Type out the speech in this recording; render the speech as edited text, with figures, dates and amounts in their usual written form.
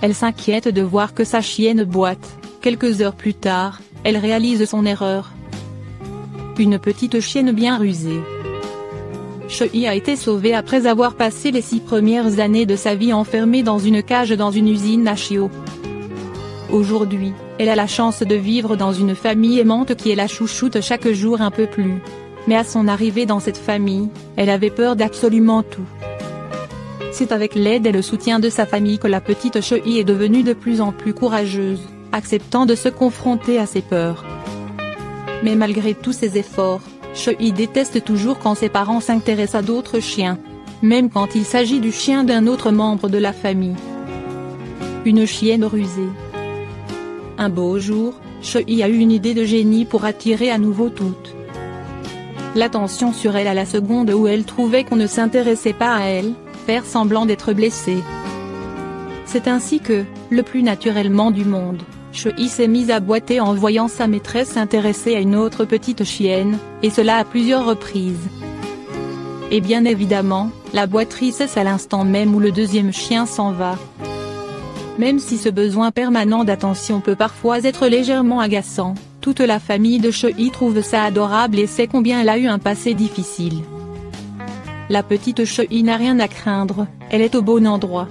elle s'inquiète de voir que sa chienne boite. Quelques heures plus tard, elle réalise son erreur. Une petite chienne bien rusée. Choi a été sauvée après avoir passé les 6 premières années de sa vie enfermée dans une cage dans une usine à chiots. Aujourd'hui, elle a la chance de vivre dans une famille aimante qui la chouchoute chaque jour un peu plus. Mais à son arrivée dans cette famille, elle avait peur d'absolument tout. C'est avec l'aide et le soutien de sa famille que la petite Choi est devenue de plus en plus courageuse, acceptant de se confronter à ses peurs. Mais malgré tous ses efforts, Choi déteste toujours quand ses parents s'intéressent à d'autres chiens. Même quand il s'agit du chien d'un autre membre de la famille. Une chienne rusée. Un beau jour, Choi a eu une idée de génie pour attirer à nouveau toute l'attention sur elle à la seconde où elle trouvait qu'on ne s'intéressait pas à elle, faire semblant d'être blessée. C'est ainsi que, le plus naturellement du monde, Choi s'est mise à boiter en voyant sa maîtresse s'intéresser à une autre petite chienne, et cela à plusieurs reprises. Et bien évidemment, la boiterie cesse à l'instant même où le deuxième chien s'en va. Même si ce besoin permanent d'attention peut parfois être légèrement agaçant, toute la famille de Choi trouve ça adorable et sait combien elle a eu un passé difficile. La petite Choi n'a rien à craindre, elle est au bon endroit.